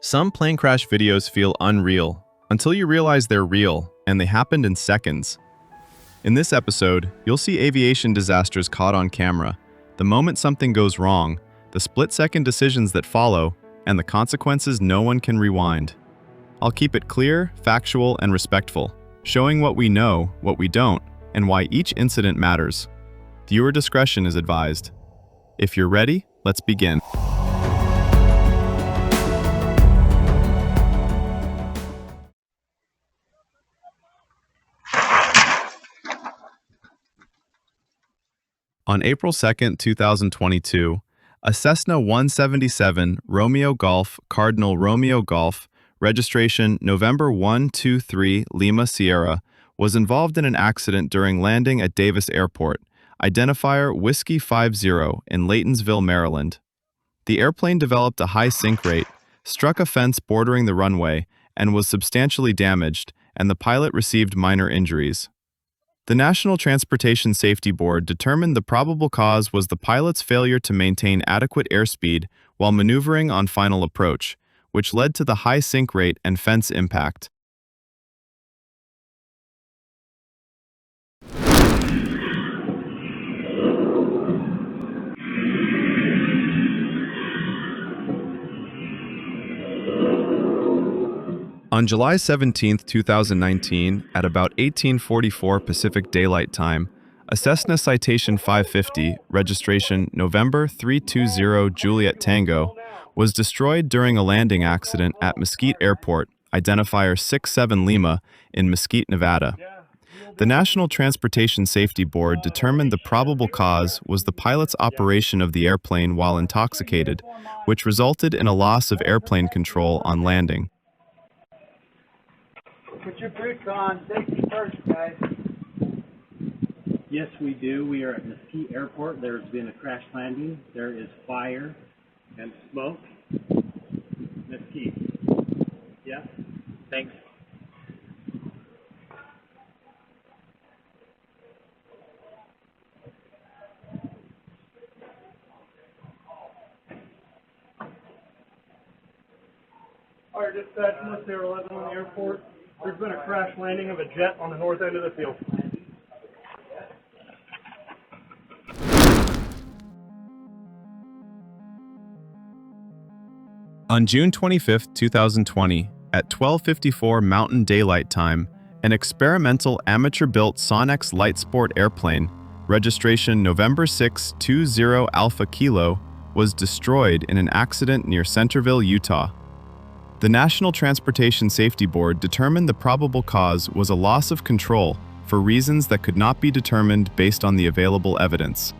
Some plane crash videos feel unreal until you realize they're real and they happened in seconds. In this episode, you'll see aviation disasters caught on camera, the moment something goes wrong, the split-second decisions that follow, and the consequences no one can rewind. I'll keep it clear, factual, and respectful, showing what we know, what we don't, and why each incident matters. Viewer discretion is advised. If you're ready, let's begin. On April 2, 2022, a Cessna 177 Romeo Golf Cardinal Romeo Golf, registration November 123 Lima Sierra, was involved in an accident during landing at Davis Airport, identifier Whiskey 50 in Laytonsville, Maryland. The airplane developed a high sink rate, struck a fence bordering the runway, and was substantially damaged, and the pilot received minor injuries. The National Transportation Safety Board determined the probable cause was the pilot's failure to maintain adequate airspeed while maneuvering on final approach, which led to the high sink rate and fence impact. On July 17, 2019, at about 1844 Pacific Daylight Time, a Cessna Citation 550, registration November 320 Juliet Tango, was destroyed during a landing accident at Mesquite Airport, identifier 67 Lima, in Mesquite, Nevada. The National Transportation Safety Board determined the probable cause was the pilot's operation of the airplane while intoxicated, which resulted in a loss of airplane control on landing. Put your boots on. Safety first, guys. Yes, we do. We are at Mesquite Airport. There's been a crash landing. There is fire and smoke. Mesquite. Yeah? Thanks. All right, dispatch, Mateo 11 on the airport. There's been a crash landing of a jet on the north end of the field. On June 25, 2020, at 12:54 Mountain Daylight Time, an experimental amateur-built Sonex light sport airplane, registration November 620 Alpha Kilo, was destroyed in an accident near Centerville, Utah. The National Transportation Safety Board determined the probable cause was a loss of control for reasons that could not be determined based on the available evidence.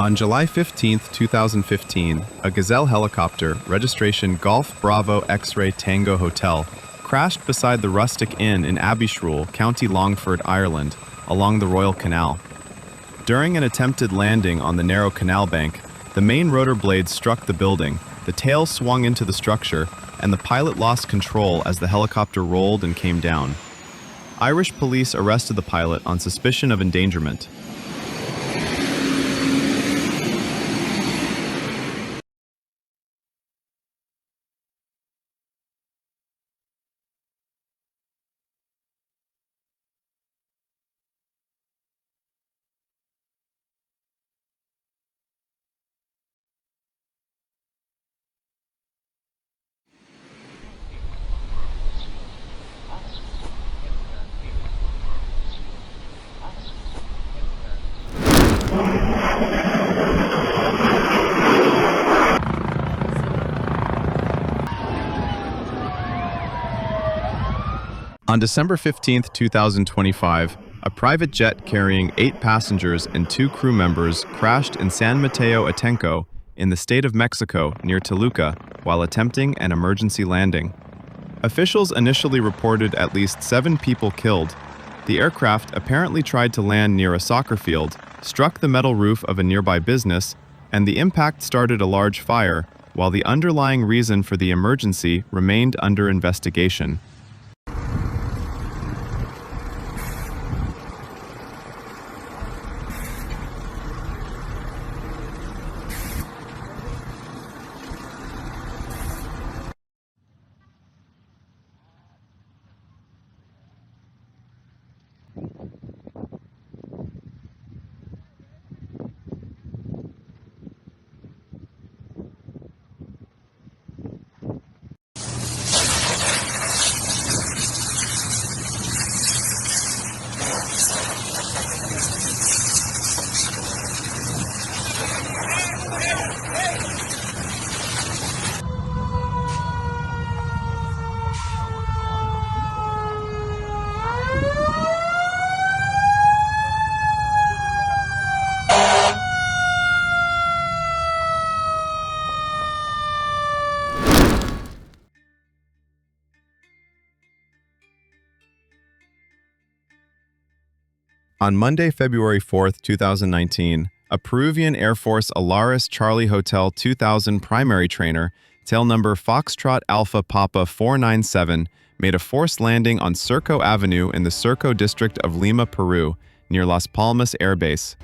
On July 15, 2015, a Gazelle helicopter, registration Golf Bravo X-Ray Tango Hotel, crashed beside the Rustic Inn in Abbeyshrule, County Longford, Ireland, along the Royal Canal. During an attempted landing on the narrow canal bank, the main rotor blades struck the building, the tail swung into the structure, and the pilot lost control as the helicopter rolled and came down. Irish police arrested the pilot on suspicion of endangerment. On December 15, 2025, a private jet carrying 8 passengers and 2 crew members crashed in San Mateo, Atenco, in the state of Mexico near Toluca while attempting an emergency landing. Officials initially reported at least 7 people killed. The aircraft apparently tried to land near a soccer field, struck the metal roof of a nearby business, and the impact started a large fire, while the underlying reason for the emergency remained under investigation. On Monday, February 4, 2019, a Peruvian Air Force Alaris Charlie Hotel 2000 primary trainer, tail number Foxtrot Alpha Papa 497, made a forced landing on Surco Avenue in the Surco district of Lima, Peru, near Las Palmas Air Base.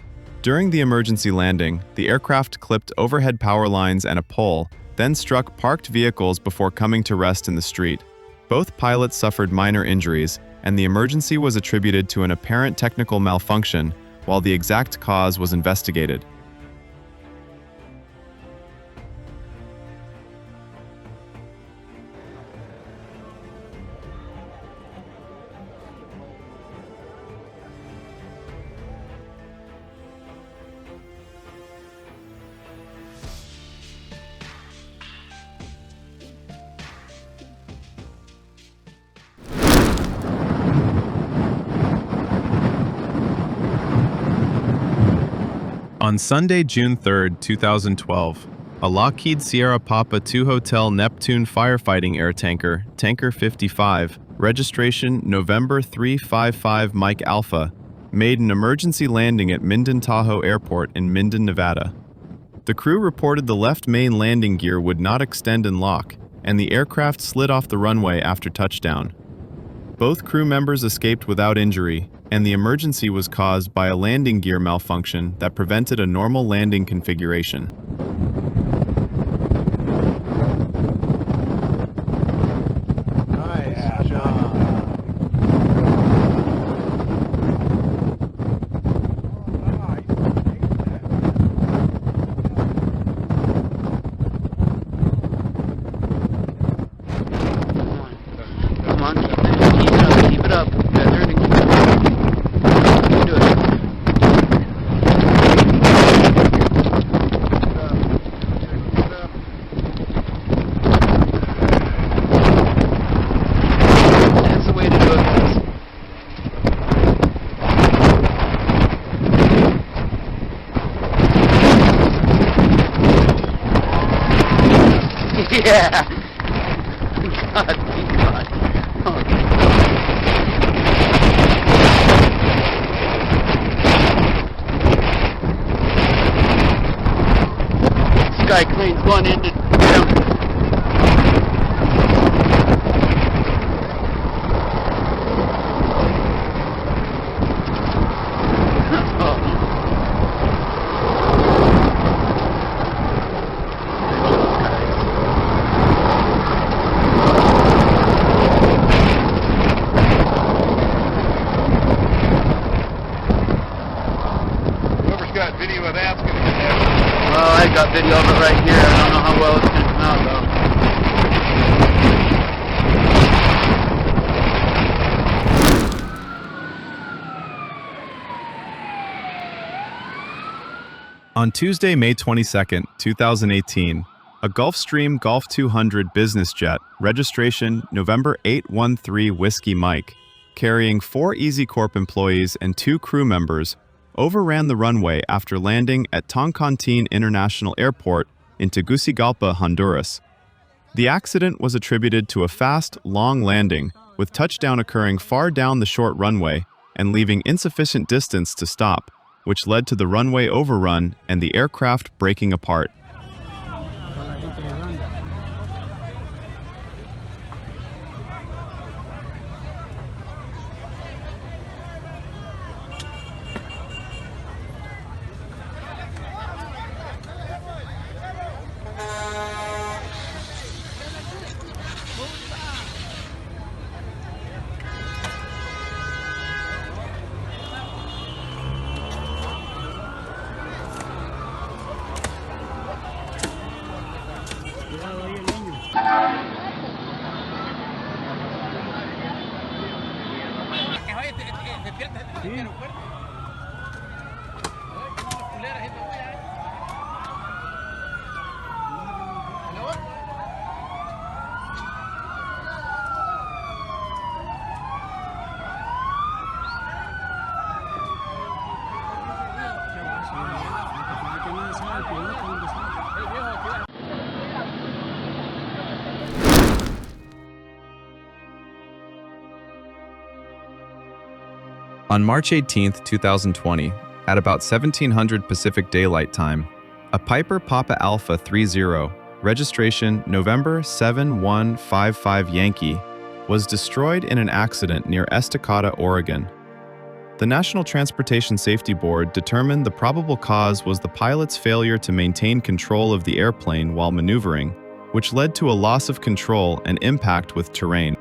During the emergency landing, the aircraft clipped overhead power lines and a pole, then struck parked vehicles before coming to rest in the street. Both pilots suffered minor injuries, and the emergency was attributed to an apparent technical malfunction, while the exact cause was investigated. On Sunday, June 3, 2012, a Lockheed Sierra Papa 2 Hotel Neptune firefighting air tanker, Tanker 55, registration November 355 Mike Alpha, made an emergency landing at Minden Tahoe Airport in Minden, Nevada. The crew reported the left main landing gear would not extend and lock, and the aircraft slid off the runway after touchdown. Both crew members escaped without injury, and the emergency was caused by a landing gear malfunction that prevented a normal landing configuration. Nice job. Come on, keep it up. You guys are doing it. You can do it. That's the way to do it, guys. Yeah. God, thank God. Oh, Sky Crane's going into jump. Video of that's going to get there. Well, I got video of it right here. I don't know how well it's going to come out, though. On Tuesday, May 22, 2018, a Gulfstream Golf 200 business jet, registration November 813 Whiskey Mike, carrying 4 EZCorp employees and 2 crew members, overran the runway after landing at Toncontín International Airport in Tegucigalpa, Honduras. The accident was attributed to a fast, long landing, with touchdown occurring far down the short runway and leaving insufficient distance to stop, which led to the runway overrun and the aircraft breaking apart. On March 18, 2020, at about 1700 Pacific Daylight Time, a Piper Papa Alpha 30, registration November 7155 Yankee, was destroyed in an accident near Estacada, Oregon. The National Transportation Safety Board determined the probable cause was the pilot's failure to maintain control of the airplane while maneuvering, which led to a loss of control and impact with terrain.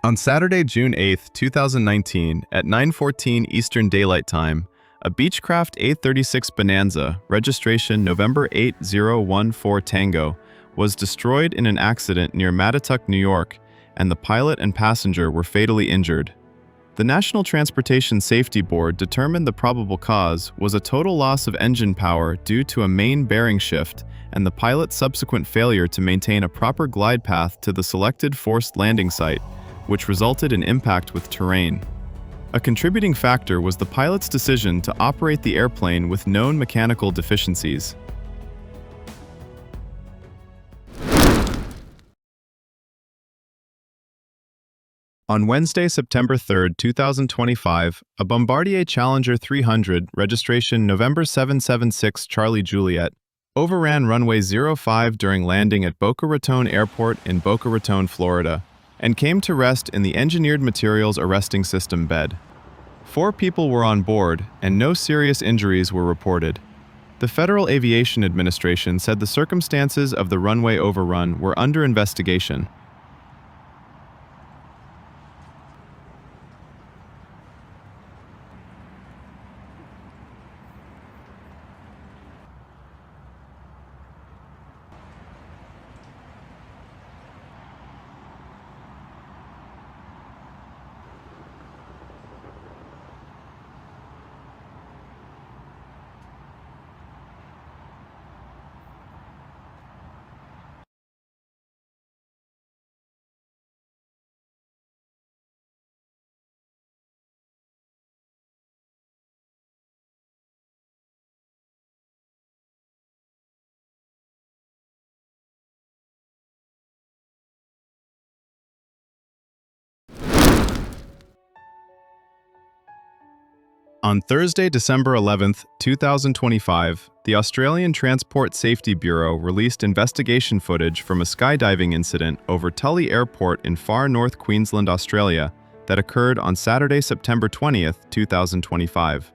On Saturday, June 8, 2019, at 9:14 Eastern Daylight Time, a Beechcraft A36 Bonanza, registration November 8014 Tango, was destroyed in an accident near Mattituck, New York, and the pilot and passenger were fatally injured. The National Transportation Safety Board determined the probable cause was a total loss of engine power due to a main bearing shift and the pilot's subsequent failure to maintain a proper glide path to the selected forced landing site, which resulted in impact with terrain. A contributing factor was the pilot's decision to operate the airplane with known mechanical deficiencies. On Wednesday, September 3, 2025, a Bombardier Challenger 300, registration November 776 Charlie Juliet, overran runway 05 during landing at Boca Raton Airport in Boca Raton, Florida, and came to rest in the Engineered Materials Arresting System bed. 4 people were on board, and no serious injuries were reported. The Federal Aviation Administration said the circumstances of the runway overrun were under investigation. On Thursday, December 11th, 2025, the Australian Transport Safety Bureau released investigation footage from a skydiving incident over Tully Airport in far north Queensland, Australia, that occurred on Saturday, September 20th, 2025.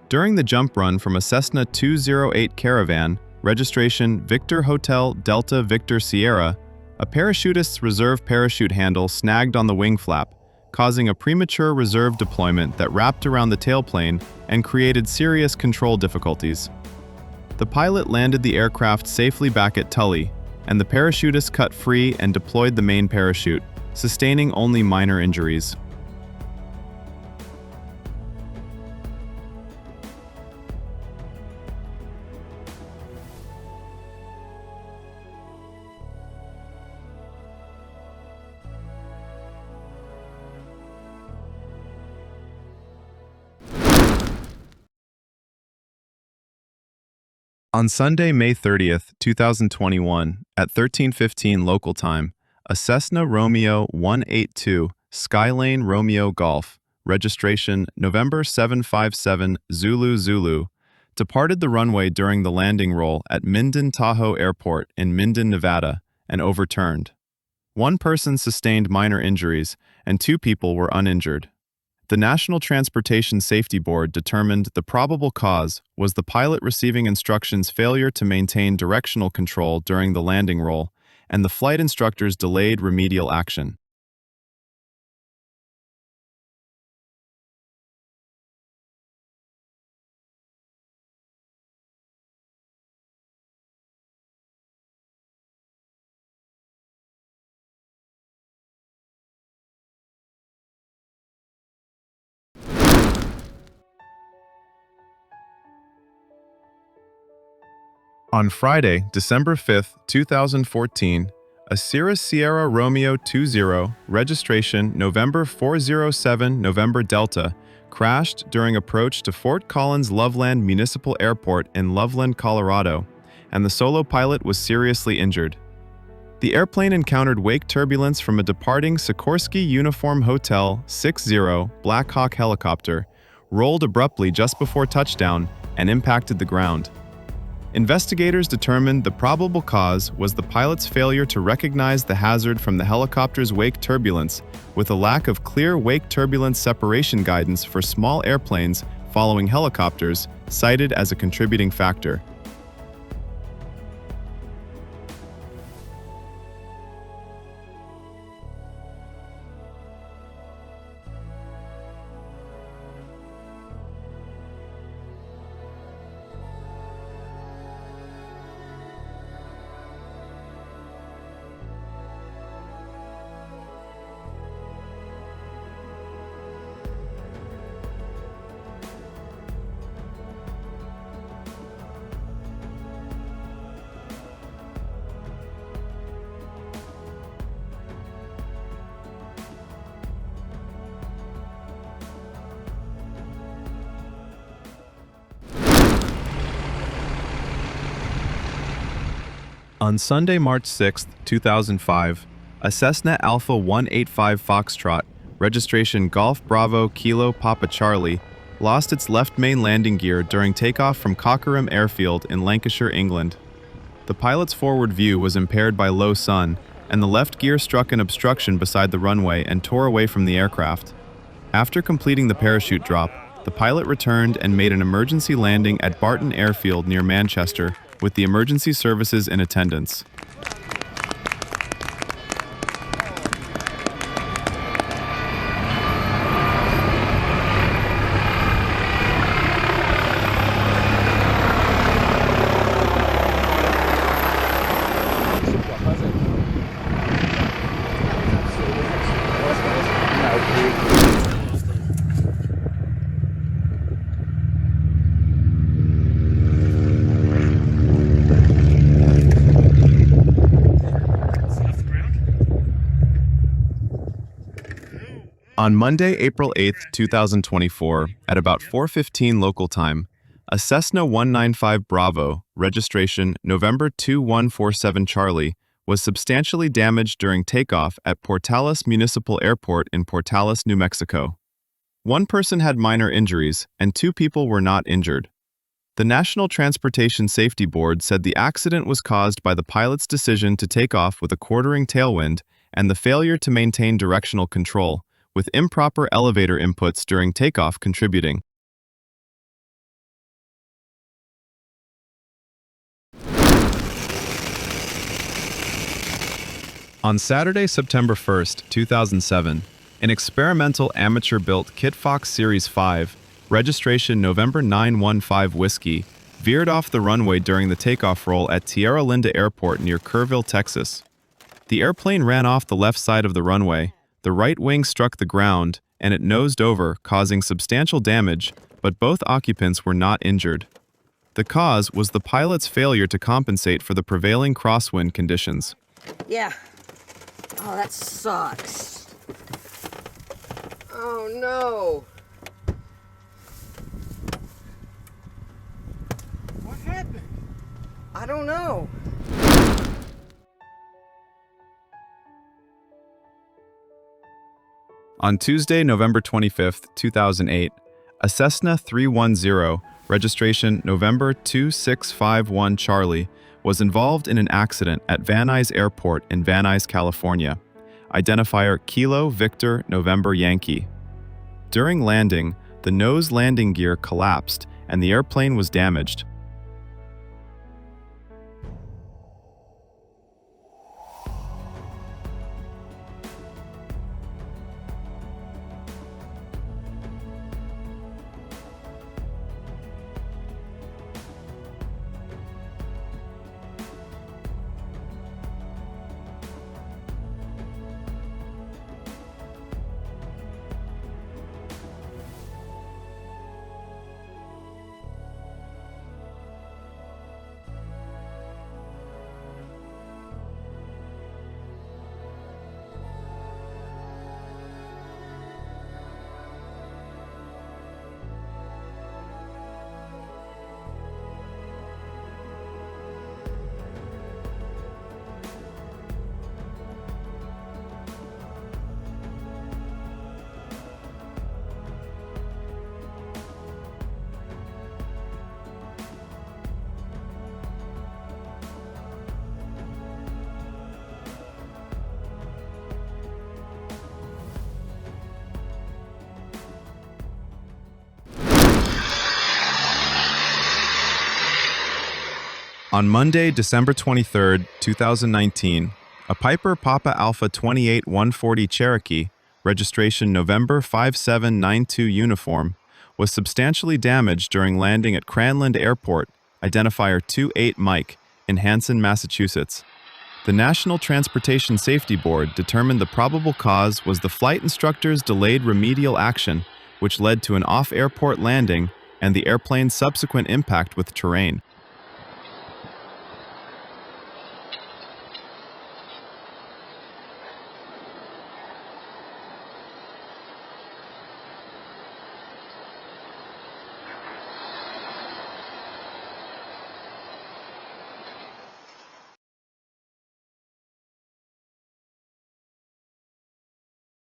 During the jump run from a Cessna 208 Caravan, registration Victor Hotel Delta Victor Sierra, a parachutist's reserve parachute handle snagged on the wing flap, causing a premature reserve deployment that wrapped around the tailplane and created serious control difficulties. The pilot landed the aircraft safely back at Tully, and the parachutist cut free and deployed the main parachute, sustaining only minor injuries. On Sunday, May 30th, 2021, at 13:15 local time, a Cessna Romeo 182 Skylane Romeo Golf, registration November 757 Zulu Zulu, departed the runway during the landing roll at Minden Tahoe Airport in Minden, Nevada, and overturned. One person sustained minor injuries, and 2 people were uninjured. The National Transportation Safety Board determined the probable cause was the pilot receiving instructions failure to maintain directional control during the landing roll, and the flight instructor's delayed remedial action. On Friday, December 5th, 2014, a Cirrus Sierra Romeo 20, registration November 407 November Delta, crashed during approach to Fort Collins Loveland Municipal Airport in Loveland, Colorado, and the solo pilot was seriously injured. The airplane encountered wake turbulence from a departing Sikorsky Uniform Hotel 60 Black Hawk helicopter, rolled abruptly just before touchdown, and impacted the ground. Investigators determined the probable cause was the pilot's failure to recognize the hazard from the helicopter's wake turbulence, with a lack of clear wake turbulence separation guidance for small airplanes following helicopters, cited as a contributing factor. On Sunday, March 6, 2005, a Cessna Alpha 185 Foxtrot, registration Golf Bravo Kilo Papa Charlie, lost its left main landing gear during takeoff from Cockerham Airfield in Lancashire, England. The pilot's forward view was impaired by low sun, and the left gear struck an obstruction beside the runway and tore away from the aircraft. After completing the parachute drop, the pilot returned and made an emergency landing at Barton Airfield near Manchester, with the emergency services in attendance. On Monday, April 8, 2024, at about 4:15 local time, a Cessna 195 Bravo, registration November 2147 Charlie, was substantially damaged during takeoff at Portales Municipal Airport in Portales, New Mexico. One person had minor injuries, and 2 people were not injured. The National Transportation Safety Board said the accident was caused by the pilot's decision to take off with a quartering tailwind and the failure to maintain directional control, with improper elevator inputs during takeoff contributing. On Saturday, September 1st, 2007, an experimental amateur-built Kitfox Series 5, registration November 915 Whiskey, veered off the runway during the takeoff roll at Tierra Linda Airport near Kerrville, Texas. The airplane ran off the left side of the runway, the right wing struck the ground, and it nosed over, causing substantial damage, but both occupants were not injured. The cause was the pilot's failure to compensate for the prevailing crosswind conditions. Yeah. Oh, that sucks. Oh, no. What happened? I don't know. On Tuesday, November 25, 2008, a Cessna 310, registration November 2651 Charlie, was involved in an accident at Van Nuys Airport in Van Nuys, California. Identifier Kilo Victor November Yankee. During landing, the nose landing gear collapsed and the airplane was damaged. On Monday, December 23, 2019, a Piper Papa Alpha 28 140 Cherokee, registration November 5792 uniform, was substantially damaged during landing at Cranland Airport, identifier 28 Mike, in Hanson, Massachusetts. The National Transportation Safety Board determined the probable cause was the flight instructor's delayed remedial action, which led to an off-airport landing and the airplane's subsequent impact with terrain.